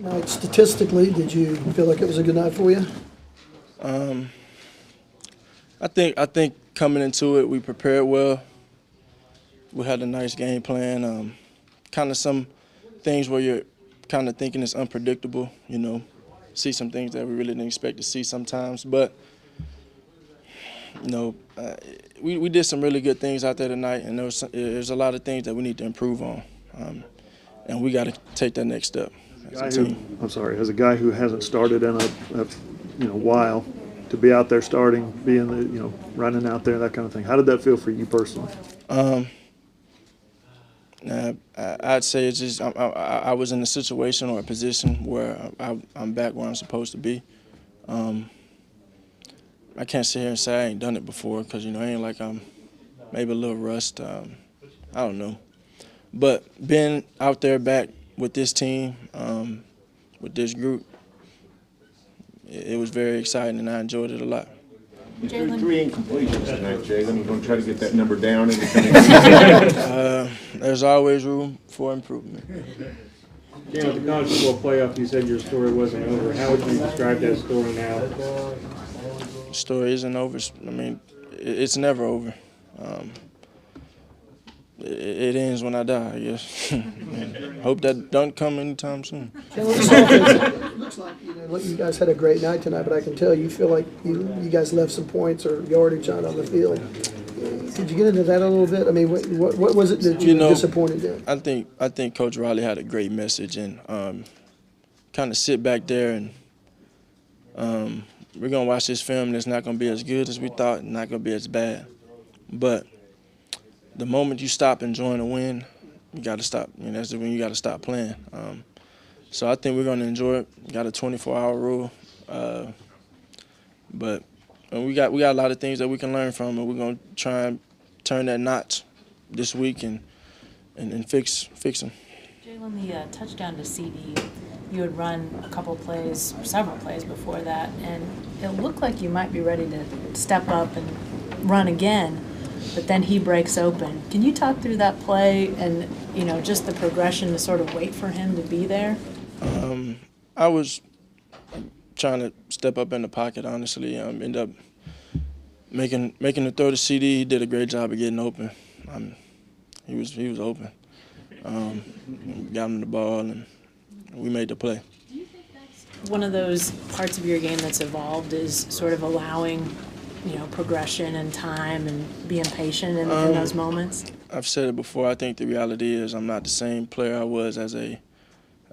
Night, statistically, did you feel like it was a good night for you? I think coming into it, we prepared well. We had a nice game plan. Kind of some things where you're kind of thinking it's unpredictable. See some things that we really didn't expect to see sometimes. But we did some really good things out there tonight, and there's a lot of things that we need to improve on, and we got to take that next step as a team. As a guy who hasn't started in a while, to be out there starting, being running out there, that kind of thing. How did that feel for you personally? I'd say it's just I was in a situation or a position where I'm back where I'm supposed to be. I can't sit here and say I ain't done it before because, it ain't like I'm maybe a little rust. I don't know. But being out there back with this team, with this group, it was very exciting, and I enjoyed it a lot. Jalen. Three incompletions tonight, Jalen. You're going to try to get that number down in the coming There's always room for improvement. Jalen, with the college football playoff, you said your story wasn't over. How would you describe that story now? The story isn't over. I mean, it's never over. It ends when I die, I guess. Hope that don't come anytime soon. It looks like you guys had a great night tonight, but I can tell you feel like you guys left some points or yardage out on the field. Did you get into that a little bit? I mean, what was it that you were disappointed in? I think Coach Riley had a great message, and kind of sit back there and we're going to watch this film, and it's not going to be as good as we thought and not going to be as bad. But the moment you stop enjoying a win, you got to stop. That's when you got to stop playing. So I think we're going to enjoy it. We got a 24-hour rule. But we got a lot of things that we can learn from, and we're going to try and turn that notch this week and fix them. Jalen, the touchdown to CD, you had run a couple plays, several plays before that, and it looked like you might be ready to step up and run again, but then he breaks open. Can you talk through that play and, just the progression to sort of wait for him to be there? I was trying to step up in the pocket, honestly. Ended up making the throw to CD. He did a great job of getting open. He was open. Got him the ball, and we made the play. Do you think that's one of those parts of your game that's evolved, is sort of allowing, progression and time and being patient in those moments? I've said it before. I think the reality is I'm not the same player I was as a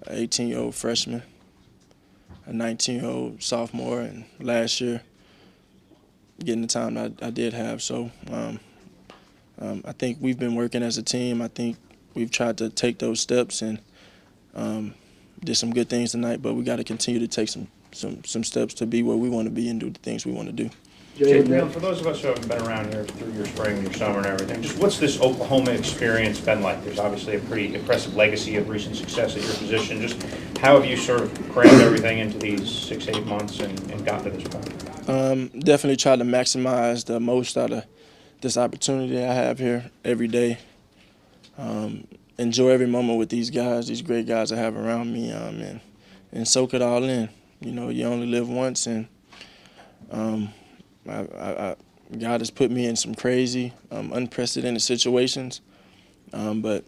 18-year-old freshman, a 19-year-old sophomore, and last year getting the time I did have. So I think we've been working as a team. I think we've tried to take those steps and did some good things tonight, but we got to continue to take some steps to be where we want to be and do the things we want to do. Jalen, for those of us who haven't been around here through your spring, your summer, and everything, just what's this Oklahoma experience been like? There's obviously a pretty impressive legacy of recent success at your position. Just how have you sort of crammed everything into these 6-8 months and gotten to this point? Definitely try to maximize the most out of this opportunity I have here every day. Enjoy every moment with these guys, these great guys I have around me, and soak it all in. You only live once, and God has put me in some crazy, unprecedented situations, but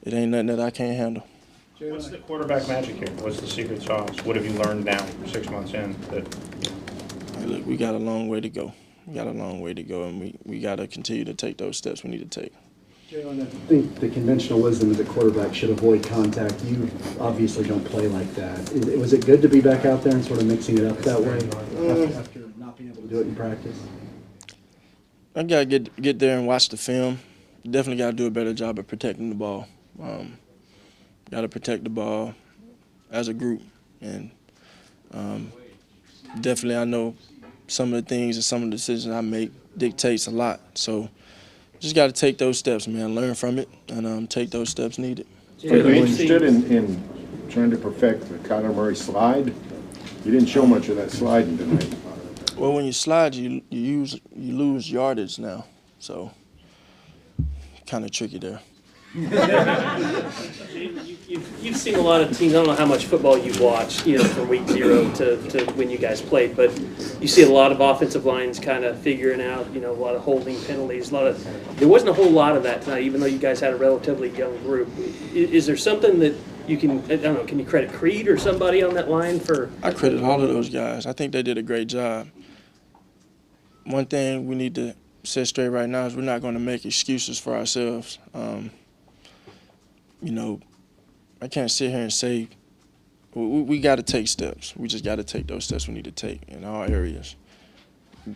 it ain't nothing that I can't handle. What's the quarterback magic here? What's the secret sauce? What have you learned now, 6 months in? Look, we got a long way to go. And we got to continue to take those steps we need to take. Jalen, I think the conventional wisdom is that quarterback should avoid contact. You obviously don't play like that. Was it good to be back out there and sort of mixing it up that way after not being able to do it in practice? I got to get there and watch the film. Definitely got to do a better job of protecting the ball. Got to protect the ball as a group. And definitely I know some of the things and some of the decisions I make dictates a lot. So just got to take those steps, man, learn from it, and take those steps needed. Are you interested in trying to perfect the Kyler Murray slide? You didn't show much of that sliding tonight. Well, when you slide, you lose yardage now, so kind of tricky there. You've you've seen a lot of teams. I don't know how much football you've watched, from week 0 to when you guys played, but you see a lot of offensive lines kind of figuring out, a lot of holding penalties, there wasn't a whole lot of that tonight, even though you guys had a relatively young group. Is there something that you can, I don't know, can you credit Creed or somebody on that line for? I credit all of those guys. I think they did a great job. One thing we need to set straight right now is we're not going to make excuses for ourselves. I can't sit here and say we got to take steps. We just got to take those steps we need to take in all areas.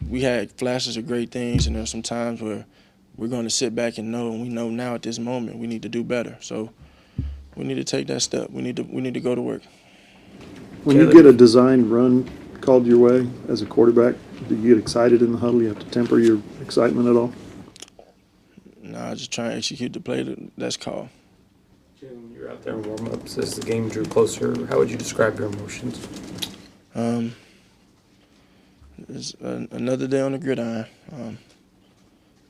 We had flashes of great things, and there's some times where we're going to sit back and we know now at this moment we need to do better. So we need to take that step. We need to go to work. When you get a designed run called your way as a quarterback, do you get excited in the huddle? You have to temper your excitement at all? No, I just try and execute the play that's called. Jalen, you're out there in warm-ups as the game drew closer. How would you describe your emotions? It's another day on the gridiron.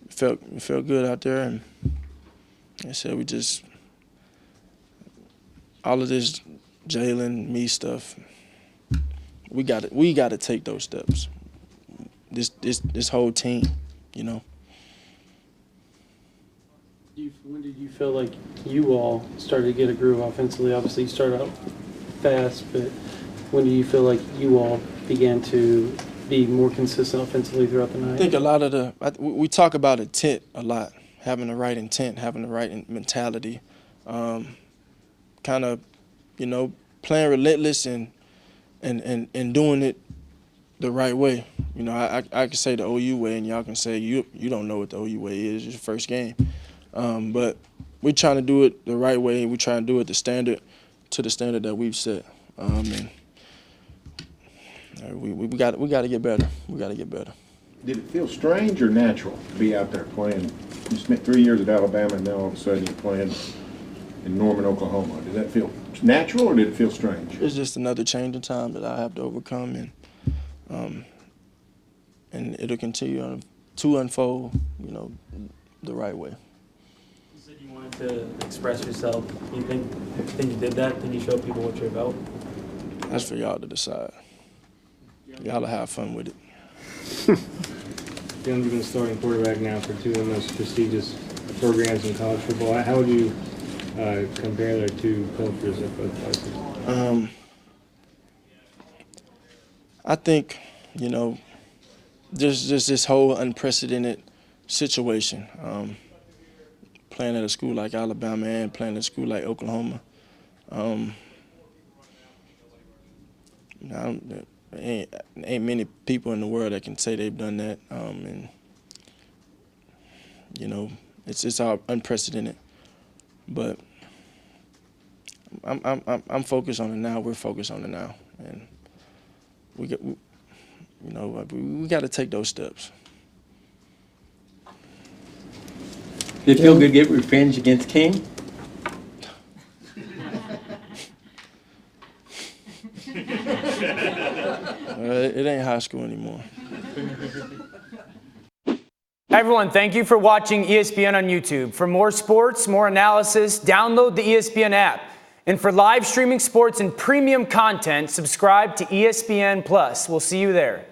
It felt good out there, and like I said, all of this Jalen, me stuff. We got to take those steps. This whole team, When did you feel like you all started to get a groove offensively? Obviously, you started out fast, but when do you feel like you all began to be more consistent offensively throughout the night? I think a lot of we talk about intent a lot, having the right intent, having the right mentality, kind of, playing relentless and doing it the right way. I can say the OU way, and y'all can say you don't know what the OU way is. It's your first game. But we're trying to do it the right way. We're trying to do it to the standard that we've set. And we got to get better. We got to get better. Did it feel strange or natural to be out there playing? You spent 3 years at Alabama, and now all of a sudden you're playing in Norman, Oklahoma. Did that feel natural or did it feel strange? It's just another change in time that I have to overcome, and it'll continue to unfold, the right way. You said you wanted to express yourself. You think you did that? Think you showed people what you're about? That's for y'all to decide. Y'all will have fun with it. Jalen, you've been starting quarterback now for 2 of the most prestigious programs in college football. How would you compare their 2 cultures at both places? I think, just this whole unprecedented situation. Playing at a school like Alabama and playing at a school like Oklahoma. Ain't many people in the world that can say they've done that, and it's all unprecedented. But I'm focused on the now. We're focused on the now, and we got to take those steps. Did it feel good to get revenge against King? It ain't high school anymore. Hey everyone, thank you for watching ESPN on YouTube. For more sports, more analysis, download the ESPN app. And for live streaming sports and premium content, subscribe to ESPN+. We'll see you there.